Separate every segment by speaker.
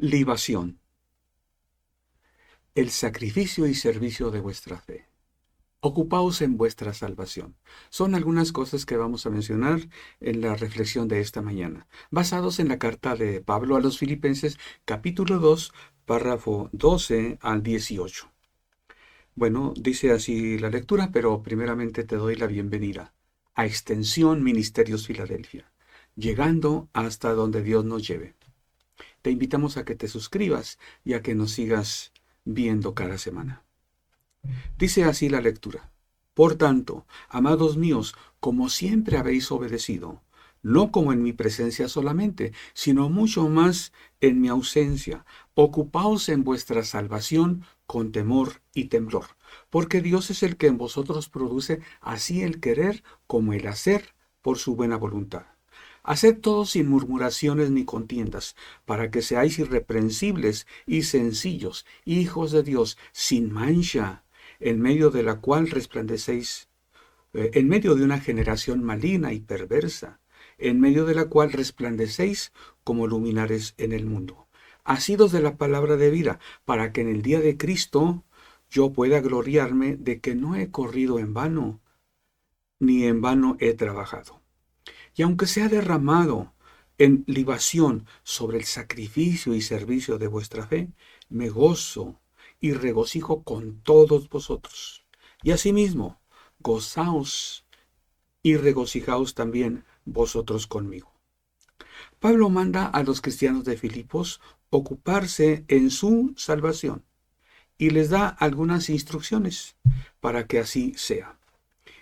Speaker 1: Libación, el sacrificio y servicio de vuestra fe. Ocupaos en vuestra salvación. Son algunas cosas que vamos a mencionar en la reflexión de esta mañana, basados en la carta de Pablo a los Filipenses, capítulo 2, párrafo 12 al 18. Bueno, dice así la lectura, pero primeramente te doy la bienvenida a Extensión Ministerios Filadelfia, llegando hasta donde Dios nos lleve. Te invitamos a que te suscribas y a que nos sigas viendo cada semana. Dice así la lectura. Por tanto, amados míos, como siempre habéis obedecido, no como en mi presencia solamente, sino mucho más en mi ausencia, ocupaos en vuestra salvación con temor y temblor, porque Dios es el que en vosotros produce así el querer como el hacer por su buena voluntad. Haced todo sin murmuraciones ni contiendas, para que seáis irreprensibles y sencillos, hijos de Dios, sin mancha, en medio de la cual resplandecéis, en medio de una generación maligna y perversa, en medio de la cual resplandecéis como luminares en el mundo, asidos de la palabra de vida, para que en el día de Cristo yo pueda gloriarme de que no he corrido en vano, ni en vano he trabajado. Y aunque sea derramado en libación sobre el sacrificio y servicio de vuestra fe, me gozo y regocijo con todos vosotros. Y asimismo, gozaos y regocijaos también vosotros conmigo. Pablo manda a los cristianos de Filipos ocuparse en su salvación y les da algunas instrucciones para que así sea.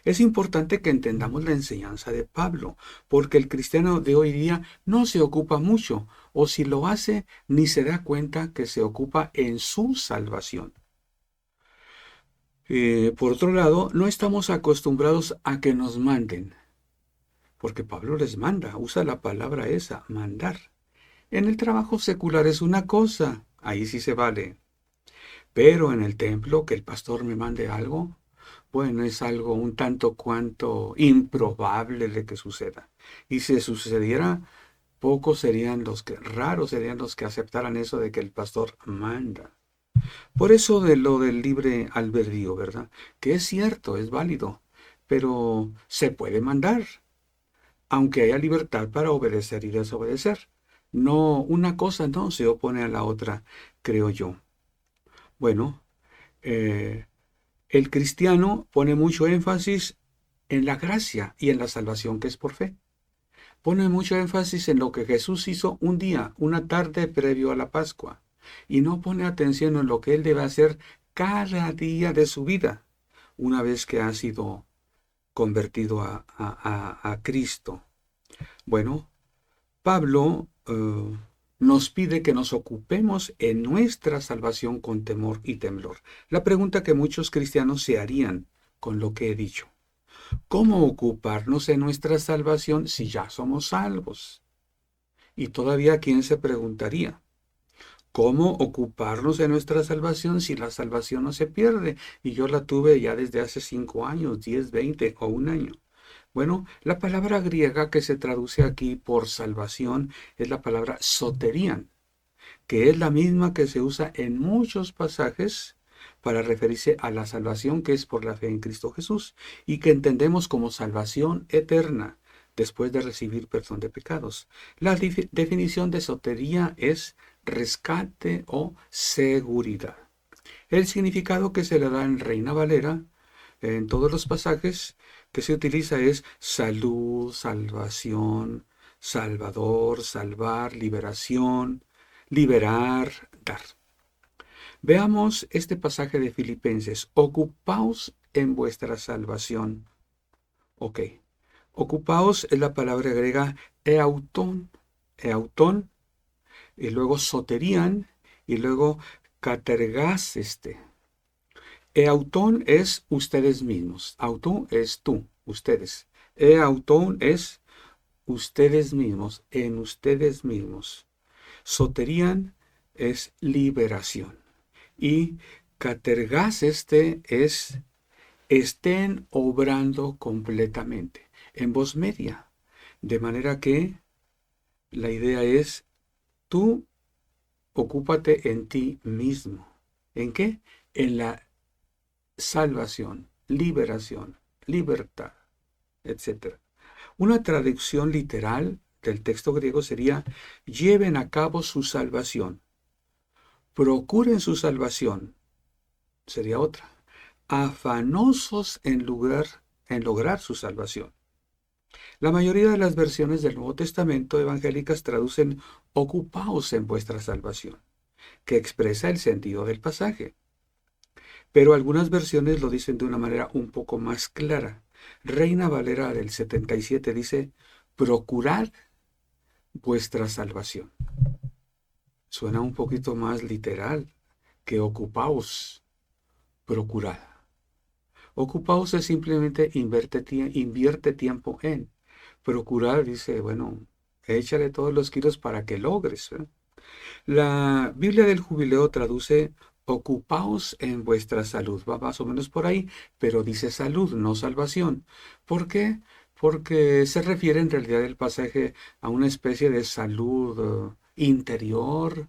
Speaker 1: Es importante que entendamos la enseñanza de Pablo, porque el cristiano de hoy día no se ocupa mucho, o si lo hace, ni se da cuenta que se ocupa en su salvación. Por otro lado, no estamos acostumbrados a que nos manden, porque Pablo les manda, usa la palabra esa, mandar. En el trabajo secular es una cosa, ahí sí se vale, pero en el templo que el pastor me mande algo, bueno, es algo un tanto cuanto improbable de que suceda. Y si sucediera, pocos serían los que, raros serían los que aceptaran eso de que el pastor manda. Por eso de lo del libre albedrío, ¿verdad? Que es cierto, es válido, pero se puede mandar, aunque haya libertad para obedecer y desobedecer. No, una cosa no se opone a la otra, creo yo. Bueno, eh, el cristiano pone mucho énfasis en la gracia y en la salvación que es por fe. Pone mucho énfasis en lo que Jesús hizo un día, una tarde previo a la Pascua, y no pone atención en lo que él debe hacer cada día de su vida, una vez que ha sido convertido a Cristo. Bueno, Pablo nos pide que nos ocupemos en nuestra salvación con temor y temblor. La pregunta que muchos cristianos se harían con lo que he dicho. ¿Cómo ocuparnos en nuestra salvación si ya somos salvos? Y todavía quién se preguntaría, ¿cómo ocuparnos de nuestra salvación si la salvación no se pierde? Y yo la tuve ya desde hace 5 años, 10, 20 o un año. Bueno, la palabra griega que se traduce aquí por salvación es la palabra soterian, que es la misma que se usa en muchos pasajes para referirse a la salvación que es por la fe en Cristo Jesús y que entendemos como salvación eterna después de recibir perdón de pecados. La definición de sotería es rescate o seguridad. El significado que se le da en Reina Valera en todos los pasajes que se utiliza es salud, salvación, salvador, salvar, liberación, liberar, dar. Veamos este pasaje de Filipenses. Ocupaos en vuestra salvación. Ok. Ocupaos es la palabra griega eautón, y luego soterian, y luego catergaseste. Eautón es ustedes mismos. Autón es tú, ustedes. Eautón es ustedes mismos, en ustedes mismos. Soterian es liberación. Y catergas es estén obrando completamente, en voz media. De manera que la idea es tú ocúpate en ti mismo. ¿En qué? En la salvación, liberación, libertad, etc. Una traducción literal del texto griego sería: lleven a cabo su salvación, procuren su salvación. Sería otra: afanosos en lograr su salvación. La mayoría de las versiones del Nuevo Testamento evangélicas traducen ocupaos en vuestra salvación, que expresa el sentido del pasaje. Pero algunas versiones lo dicen de una manera un poco más clara. Reina Valera del 77 dice: procurad vuestra salvación. Suena un poquito más literal que ocupaos, procurad. Ocupaos es simplemente invierte tiempo en. Procurar dice, bueno, échale todos los kilos para que logres, ¿eh? La Biblia del Jubileo traduce: ocupaos en vuestra salud. Va más o menos por ahí, pero dice salud, no salvación. ¿Por qué? Porque se refiere en realidad el pasaje a una especie de salud interior,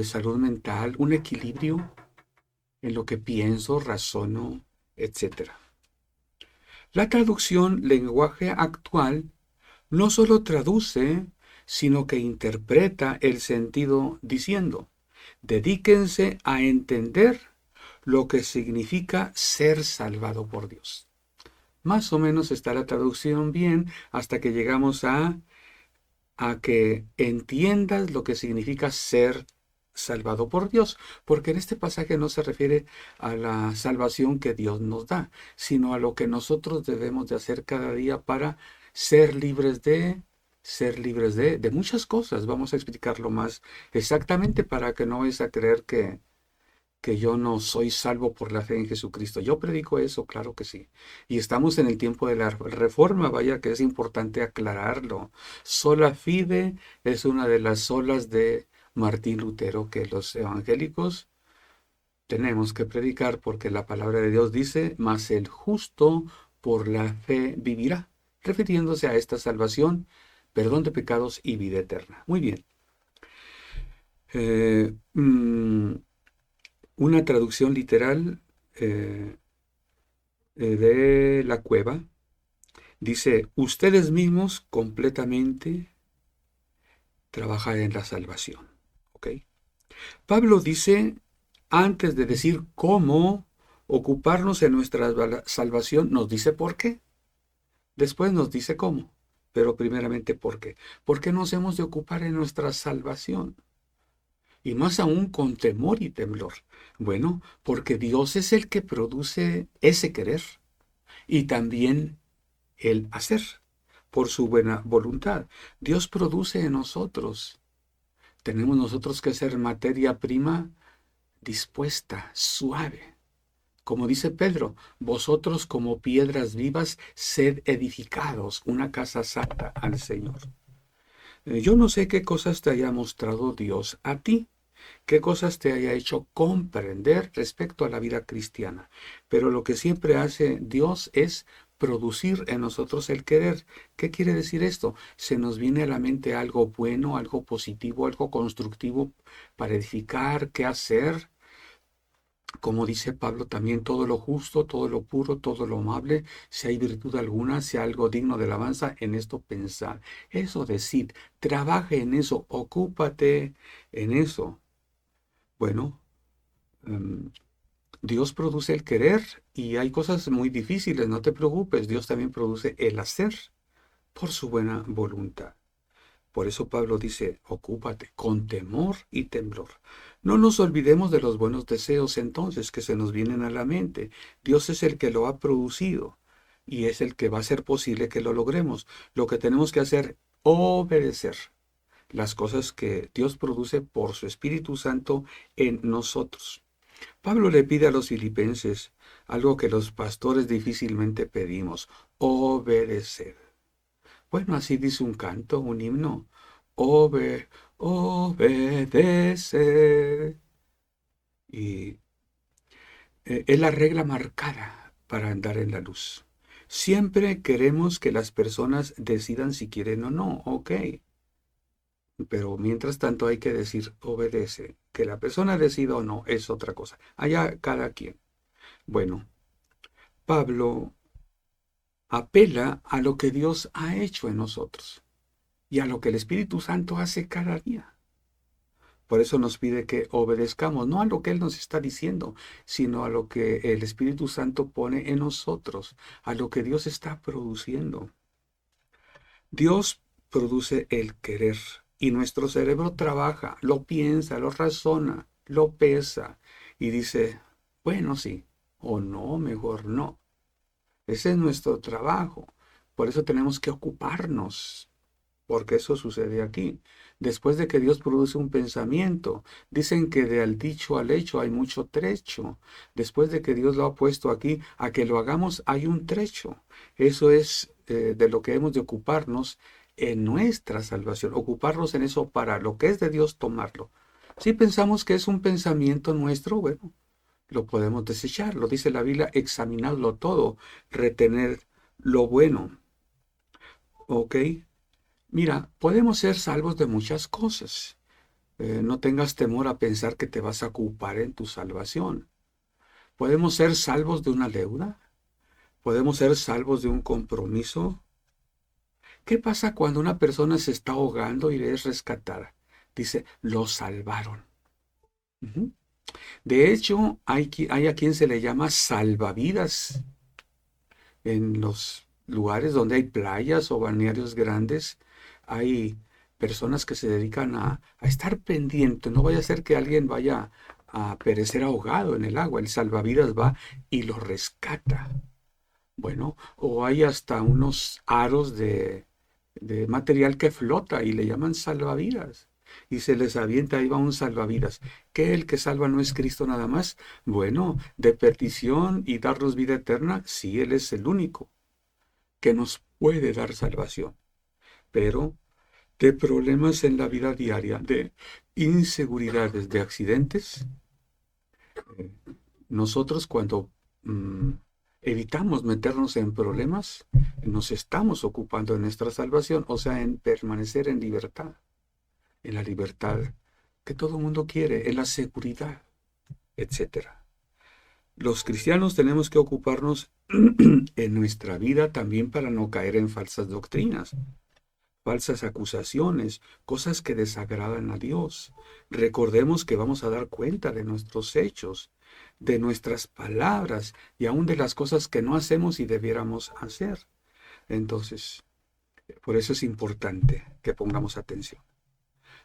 Speaker 1: salud mental, un equilibrio en lo que pienso, razono, etc. La traducción lenguaje actual no solo traduce, sino que interpreta el sentido diciendo: dedíquense a entender lo que significa ser salvado por Dios. Más o menos está la traducción bien hasta que llegamos a que entiendas lo que significa ser salvado por Dios, porque en este pasaje no se refiere a la salvación que Dios nos da, sino a lo que nosotros debemos de hacer cada día para ser libres de muchas cosas. Vamos a explicarlo más exactamente para que no vayas a creer que yo no soy salvo por la fe en Jesucristo. Yo predico eso, claro que sí. Y estamos en el tiempo de la reforma, vaya que es importante aclararlo. Sola fide es una de las solas de Martín Lutero que los evangélicos tenemos que predicar, porque la palabra de Dios dice: mas el justo por la fe vivirá, refiriéndose a esta salvación, perdón de pecados y vida eterna. Muy bien. Eh, mm, una traducción literal de la Cueva dice: ustedes mismos completamente trabajan en la salvación. ¿Ok? Pablo dice, antes de decir cómo ocuparnos en nuestra salvación, nos dice por qué. Después nos dice cómo, pero primeramente por qué. ¿Por qué nos hemos de ocupar en nuestra salvación? Y más aún con temor y temblor. Bueno, porque Dios es el que produce ese querer y también el hacer por su buena voluntad. Dios produce en nosotros. Tenemos nosotros que ser materia prima dispuesta, suave. Como dice Pedro: vosotros como piedras vivas, sed edificados una casa santa al Señor. Yo no sé qué cosas te haya mostrado Dios a ti, qué cosas te haya hecho comprender respecto a la vida cristiana, pero lo que siempre hace Dios es producir en nosotros el querer. ¿Qué quiere decir esto? Se nos viene a la mente algo bueno, algo positivo, algo constructivo para edificar, qué hacer. Como dice Pablo también: todo lo justo, todo lo puro, todo lo amable, si hay virtud alguna, si hay algo digno de alabanza, en esto pensar. Eso decir, trabaje en eso, ocúpate en eso. Bueno, Dios produce el querer y hay cosas muy difíciles, no te preocupes, Dios también produce el hacer por su buena voluntad. Por eso Pablo dice: ocúpate con temor y temblor. No nos olvidemos de los buenos deseos entonces que se nos vienen a la mente. Dios es el que lo ha producido y es el que va a hacer posible que lo logremos. Lo que tenemos que hacer: obedecer las cosas que Dios produce por su Espíritu Santo en nosotros. Pablo le pide a los filipenses algo que los pastores difícilmente pedimos: obedecer. Bueno, así dice un canto, un himno: obedecer. Y es la regla marcada para andar en la luz. Siempre queremos que las personas decidan si quieren o no. Ok. Pero mientras tanto hay que decir obedece. Que la persona decida o no es otra cosa. Allá cada quien. Bueno, Pablo apela a lo que Dios ha hecho en nosotros y a lo que el Espíritu Santo hace cada día. Por eso nos pide que obedezcamos, no a lo que Él nos está diciendo, sino a lo que el Espíritu Santo pone en nosotros, a lo que Dios está produciendo. Dios produce el querer y nuestro cerebro trabaja, lo piensa, lo razona, lo pesa y dice, bueno, sí, o no, mejor no. Ese es nuestro trabajo. Por eso tenemos que ocuparnos, porque eso sucede aquí. Después de que Dios produce un pensamiento, dicen que de al dicho al hecho hay mucho trecho. Después de que Dios lo ha puesto aquí, a que lo hagamos hay un trecho. Eso es de lo que hemos de ocuparnos en nuestra salvación. Ocuparnos en eso para lo que es de Dios, tomarlo. Si pensamos que es un pensamiento nuestro, bueno, lo podemos desechar. Lo dice la Biblia, examinarlo todo, retener lo bueno. ¿Ok? Mira, podemos ser salvos de muchas cosas. No tengas temor a pensar que te vas a ocupar en tu salvación. Podemos ser salvos de una deuda. Podemos ser salvos de un compromiso. ¿Qué pasa cuando una persona se está ahogando y es rescatada? Dice, lo salvaron. Ujú. De hecho, hay a quien se le llama salvavidas en los lugares donde hay playas o balnearios grandes. Hay personas que se dedican a estar pendientes. No vaya a ser que alguien vaya a perecer ahogado en el agua. El salvavidas va y lo rescata. Bueno, o hay hasta unos aros de material que flota y le llaman salvavidas. Y se les avienta, ahí va un salvavidas. ¿Qué el que salva no es Cristo nada más? Bueno, de perdición y darnos vida eterna, sí, Él es el único que nos puede dar salvación. Pero de problemas en la vida diaria, de inseguridades, de accidentes, eh, nosotros cuando mm, evitamos meternos en problemas, nos estamos ocupando de nuestra salvación, o sea, en permanecer en la libertad que todo el mundo quiere, en la seguridad, etcétera. Los cristianos tenemos que ocuparnos en nuestra vida también para no caer en falsas doctrinas, falsas acusaciones, cosas que desagradan a Dios. Recordemos que vamos a dar cuenta de nuestros hechos, de nuestras palabras y aún de las cosas que no hacemos y debiéramos hacer. Entonces, por eso es importante que pongamos atención.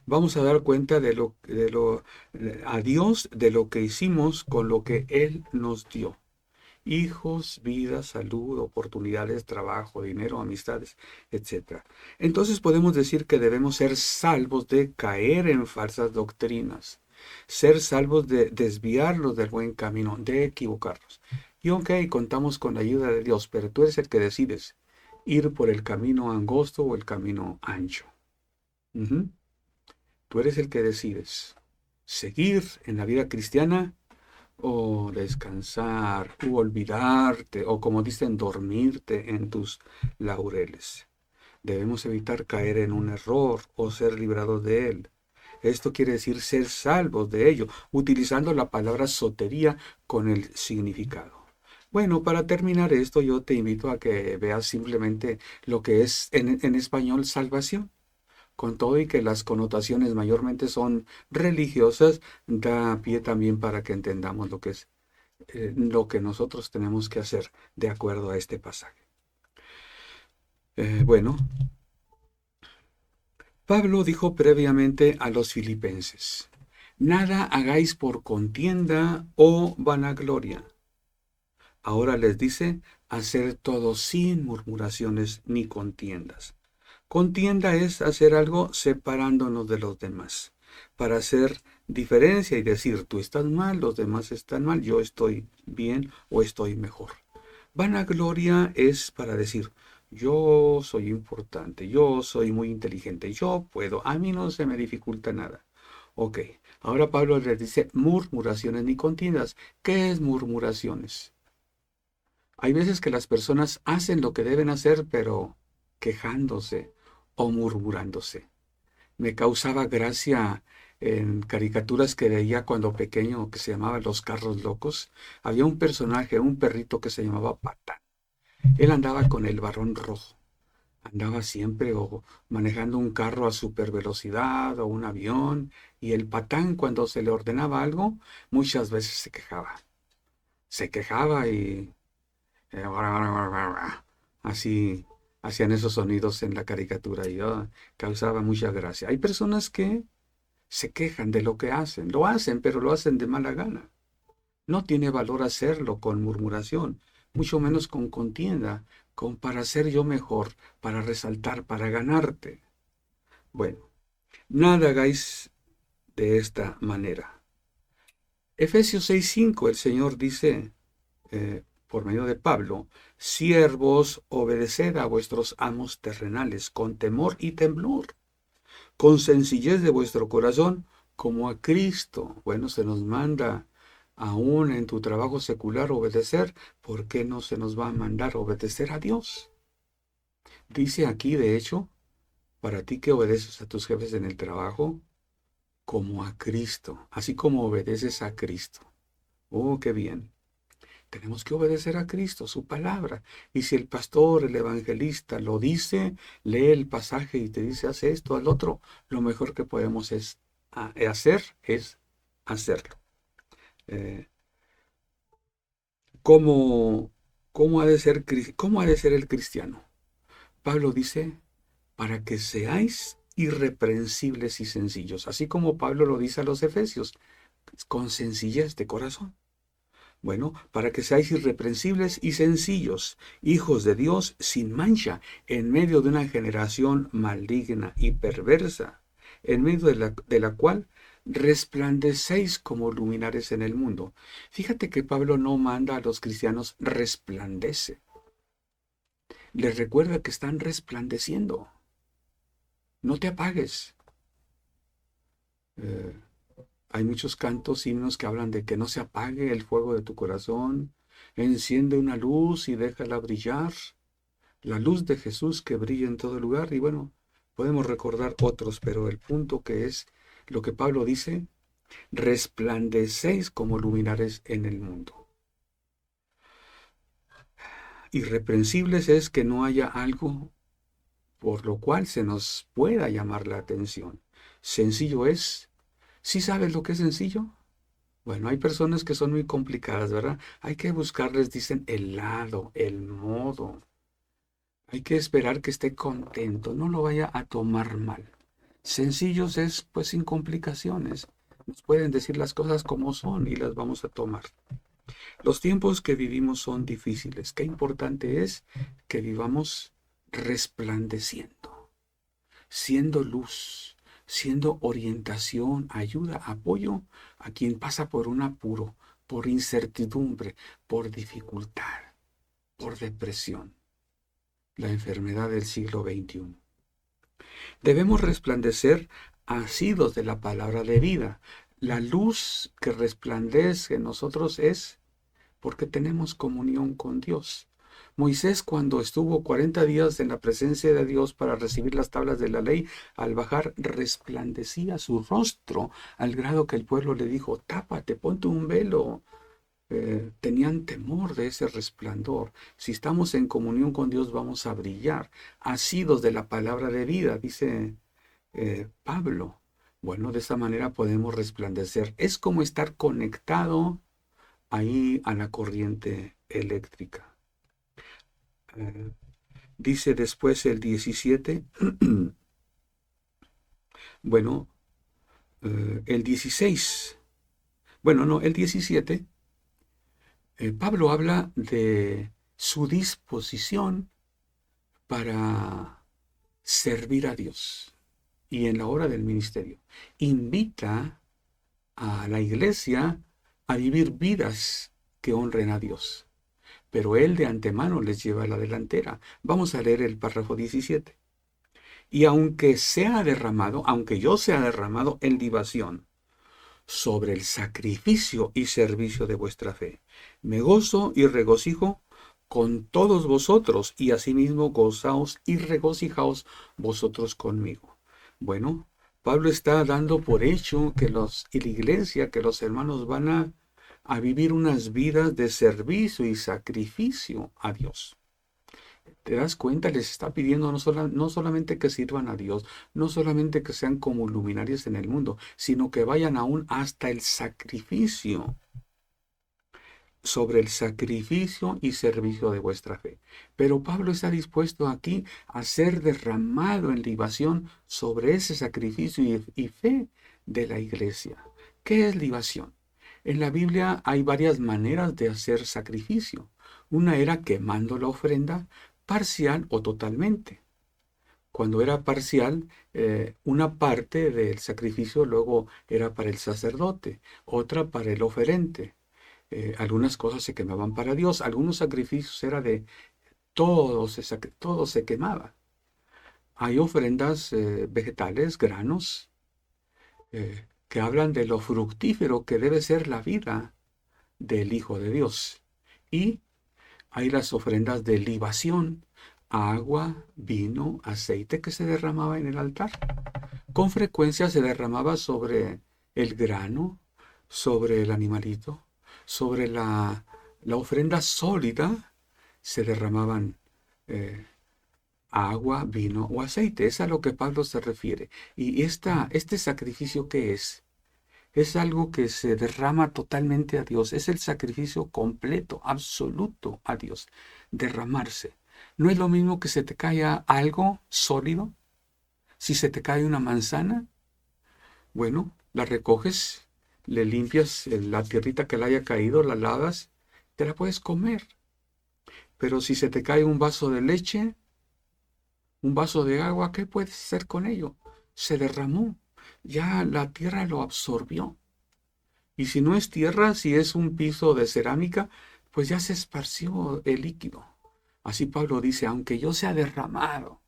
Speaker 1: Vamos a dar cuenta a Dios de lo que hicimos con lo que Él nos dio. Hijos, vida, salud, oportunidades, trabajo, dinero, amistades, etcétera. Entonces podemos decir que debemos ser salvos de caer en falsas doctrinas, ser salvos de desviarlos del buen camino, de equivocarnos. Y ok, contamos con la ayuda de Dios, pero tú eres el que decides ir por el camino angosto o el camino ancho. Ujú. Tú eres el que decides seguir en la vida cristiana o descansar, u olvidarte, o como dicen, dormirte en tus laureles. Debemos evitar caer en un error o ser librados de él. Esto quiere decir ser salvos de ello, utilizando la palabra sotería con el significado. Bueno, para terminar esto, yo te invito a que veas simplemente lo que es en español salvación. Con todo y que las connotaciones mayormente son religiosas, da pie también para que entendamos lo que es lo que nosotros tenemos que hacer de acuerdo a este pasaje. Bueno, Pablo dijo previamente a los filipenses, nada hagáis por contienda o vanagloria. Ahora les dice, hacer todo sin murmuraciones ni contiendas. Contienda es hacer algo separándonos de los demás, para hacer diferencia y decir, tú estás mal, los demás están mal, yo estoy bien o estoy mejor. Vanagloria es para decir, yo soy importante, yo soy muy inteligente, yo puedo, a mí no se me dificulta nada. Ok, ahora Pablo les dice murmuraciones ni contiendas. ¿Qué es murmuraciones? Hay veces que las personas hacen lo que deben hacer, pero quejándose o murmurándose. Me causaba gracia en caricaturas que veía cuando pequeño que se llamaban Los Carros Locos. Había un personaje, un perrito que se llamaba Patán. Él andaba con el varón rojo. Andaba siempre o manejando un carro a super velocidad o un avión, y el Patán, cuando se le ordenaba algo, muchas veces se quejaba. Se quejaba y así hacían esos sonidos en la caricatura y causaba mucha gracia. Hay personas que se quejan de lo que hacen. Lo hacen, pero lo hacen de mala gana. No tiene valor hacerlo con murmuración, mucho menos con contienda, con para ser yo mejor, para resaltar, para ganarte. Bueno, nada hagáis de esta manera. Efesios 6:5, el Señor dice, por medio de Pablo, siervos, obedeced a vuestros amos terrenales con temor y temblor, con sencillez de vuestro corazón, como a Cristo. Bueno, se nos manda aún en tu trabajo secular obedecer. ¿Por qué no se nos va a mandar obedecer a Dios? Dice aquí, de hecho, para ti que obedeces a tus jefes en el trabajo, como a Cristo, así como obedeces a Cristo. Oh, qué bien. Tenemos que obedecer a Cristo, su palabra. Y si el pastor, el evangelista lo dice, lee el pasaje y te dice, haz esto, haz lo otro, lo mejor que podemos hacer es hacerlo. Eh, ¿cómo, cómo ha de ser el cristiano? Pablo dice, para que seáis irreprensibles y sencillos, así como Pablo lo dice a los efesios, con sencillez de corazón. Bueno, para que seáis irreprensibles y sencillos, hijos de Dios sin mancha, en medio de una generación maligna y perversa, en medio de la cual resplandecéis como luminares en el mundo. Fíjate que Pablo no manda a los cristianos resplandece. Les recuerda que están resplandeciendo. No te apagues. Eh, Hay muchos cantos, himnos que hablan de que no se apague el fuego de tu corazón. Enciende una luz y déjala brillar. La luz de Jesús que brilla en todo lugar. Y bueno, podemos recordar otros, pero el punto que es lo que Pablo dice, resplandecéis como luminares en el mundo. Irreprensibles es que no haya algo por lo cual se nos pueda llamar la atención. Sencillo es, ¿sí sabes lo que es sencillo? Bueno, hay personas que son muy complicadas, ¿verdad? Hay que buscarles, dicen, el lado, el modo. Hay que esperar que esté contento, no lo vaya a tomar mal. Sencillos es, pues, sin complicaciones. Nos pueden decir las cosas como son y las vamos a tomar. Los tiempos que vivimos son difíciles. Qué importante es que vivamos resplandeciendo, siendo luz, siendo orientación, ayuda, apoyo a quien pasa por un apuro, por incertidumbre, por dificultad, por depresión, la enfermedad del siglo XXI. Debemos resplandecer asidos de la palabra de vida. La luz que resplandece en nosotros es porque tenemos comunión con Dios. Moisés, cuando estuvo 40 días en la presencia de Dios para recibir las tablas de la ley, al bajar resplandecía su rostro al grado que el pueblo le dijo, tápate, ponte un velo. Tenían temor de ese resplandor. Si estamos en comunión con Dios vamos a brillar, asidos de la palabra de vida, dice Pablo. Bueno, de esta manera podemos resplandecer. Es como estar conectado ahí a la corriente eléctrica. Dice después el 17, bueno, el 16, bueno, no, el 17, Pablo habla de su disposición para servir a Dios y en la hora del ministerio. Invita a la iglesia a vivir vidas que honren a Dios. Pero él de antemano les lleva a la delantera. Vamos a leer el párrafo 17. Y aunque yo sea derramado en libación sobre el sacrificio y servicio de vuestra fe, me gozo y regocijo con todos vosotros, y asimismo gozaos y regocijaos vosotros conmigo. Bueno, Pablo está dando por hecho que y la iglesia, que los hermanos van a vivir unas vidas de servicio y sacrificio a Dios. ¿Te das cuenta? Les está pidiendo no solamente que sirvan a Dios, no solamente que sean como luminarios en el mundo, sino que vayan aún hasta el sacrificio, sobre el sacrificio y servicio de vuestra fe. Pero Pablo está dispuesto aquí a ser derramado en libación sobre ese sacrificio y fe de la iglesia. ¿Qué es libación? En la Biblia hay varias maneras de hacer sacrificio. Una era quemando la ofrenda, parcial o totalmente. Cuando era parcial, una parte del sacrificio luego era para el sacerdote, otra para el oferente. Algunas cosas se quemaban para Dios, algunos sacrificios era de todo se quemaba. Hay ofrendas vegetales, granos, que hablan de lo fructífero que debe ser la vida del Hijo de Dios. Y hay las ofrendas de libación, agua, vino, aceite que se derramaba en el altar. Con frecuencia se derramaba sobre el grano, sobre el animalito, sobre la ofrenda sólida, se derramaban agua, vino o aceite. Es a lo que Pablo se refiere. Y este sacrificio que es algo que se derrama totalmente a Dios. Es el sacrificio completo, absoluto a Dios. Derramarse. No es lo mismo que se te caiga algo sólido. Si se te cae una manzana, bueno, la recoges, le limpias la tierrita que le haya caído, la lavas, te la puedes comer. Pero si se te cae un vaso de leche, un vaso de agua, ¿qué puedes hacer con ello? Se derramó. Ya la tierra lo absorbió. Y si no es tierra, si es un piso de cerámica, pues ya se esparció el líquido. Así Pablo dice, aunque yo sea derramado,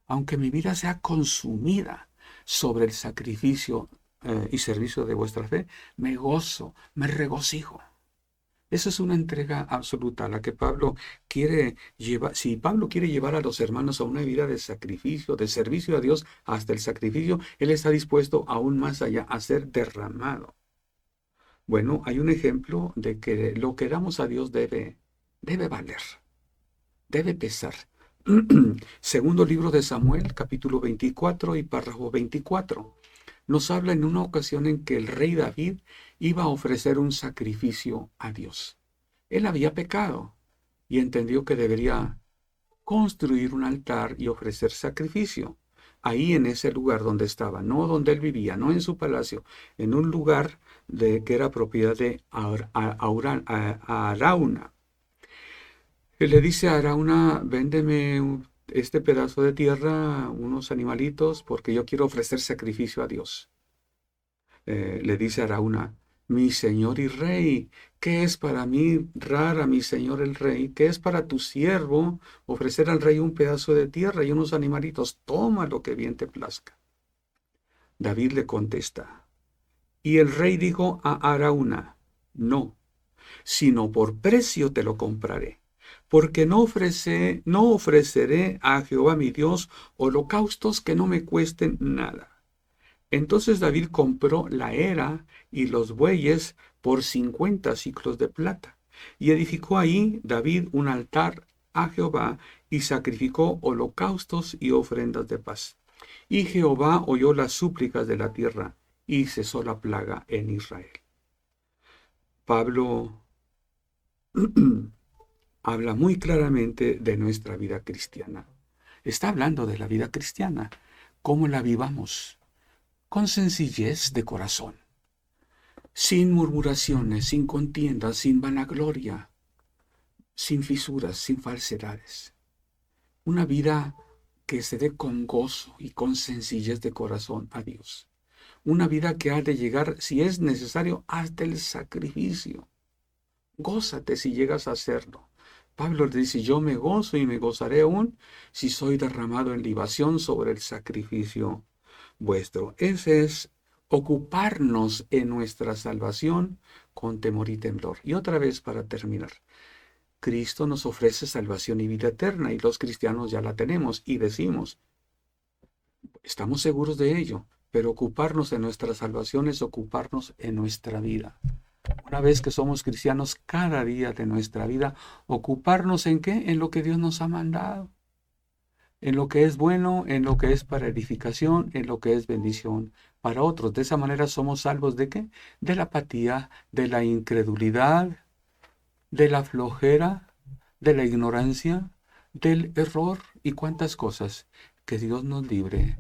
Speaker 1: aunque mi vida sea consumida sobre el sacrificio y servicio de vuestra fe, me gozo, me regocijo. Esa es una entrega absoluta a la que Pablo quiere llevar. Si Pablo quiere llevar a los hermanos a una vida de sacrificio, de servicio a Dios hasta el sacrificio, él está dispuesto aún más allá a ser derramado. Bueno, hay un ejemplo de que lo que damos a Dios debe valer, debe pesar. Segundo libro de Samuel, capítulo 24 y párrafo 24. Nos habla en una ocasión en que el rey David iba a ofrecer un sacrificio a Dios. Él había pecado y entendió que debería construir un altar y ofrecer sacrificio. Ahí en ese lugar donde estaba, no donde él vivía, no en su palacio, en un lugar que era propiedad de Arauna. Él le dice a Arauna, véndeme este pedazo de tierra, unos animalitos, porque yo quiero ofrecer sacrificio a Dios. Le dice Arauna, mi señor y rey, ¿qué es para mí rara, mi señor el rey? ¿Qué es para tu siervo ofrecer al rey un pedazo de tierra y unos animalitos? Toma lo que bien te plazca. David le contesta, y el rey dijo a Arauna, no, sino por precio te lo compraré, porque no ofreceré a Jehová mi Dios holocaustos que no me cuesten nada. Entonces David compró la era y los bueyes por 50 siclos de plata, y edificó ahí David un altar a Jehová, y sacrificó holocaustos y ofrendas de paz. Y Jehová oyó las súplicas de la tierra, y cesó la plaga en Israel. Pablo habla muy claramente de nuestra vida cristiana. Está hablando de la vida cristiana, cómo la vivamos, con sencillez de corazón, sin murmuraciones, sin contiendas, sin vanagloria, sin fisuras, sin falsedades. Una vida que se dé con gozo y con sencillez de corazón a Dios. Una vida que ha de llegar, si es necesario, hasta el sacrificio. Gózate si llegas a hacerlo. Pablo le dice, yo me gozo y me gozaré aún si soy derramado en libación sobre el sacrificio vuestro. Ese es ocuparnos en nuestra salvación con temor y temblor. Y otra vez para terminar, Cristo nos ofrece salvación y vida eterna y los cristianos ya la tenemos y decimos, estamos seguros de ello. pero ocuparnos en nuestra salvación es ocuparnos en nuestra vida. Una vez que somos cristianos, cada día de nuestra vida, ocuparnos ¿en qué? En lo que Dios nos ha mandado, en lo que es bueno, en lo que es para edificación, en lo que es bendición para otros. De esa manera somos salvos ¿de qué? De la apatía, de la incredulidad, de la flojera, de la ignorancia, del error y cuantas cosas. Que Dios nos libre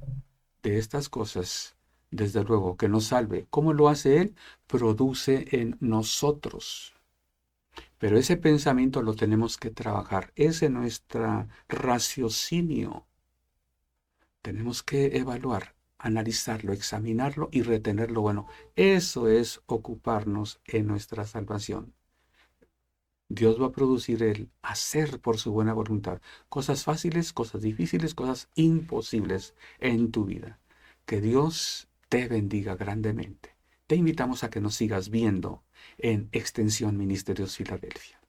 Speaker 1: de estas cosas, desde luego, que nos salve. ¿Cómo lo hace Él? Produce en nosotros. Pero ese pensamiento lo tenemos que trabajar. Ese es nuestro raciocinio. Tenemos que evaluar, analizarlo, examinarlo y retenerlo bueno. Eso es ocuparnos en nuestra salvación. Dios va a producir el hacer por su buena voluntad cosas fáciles, cosas difíciles, cosas imposibles en tu vida. Que Dios te bendiga grandemente. Te invitamos a que nos sigas viendo en Extensión Ministerios Filadelfia.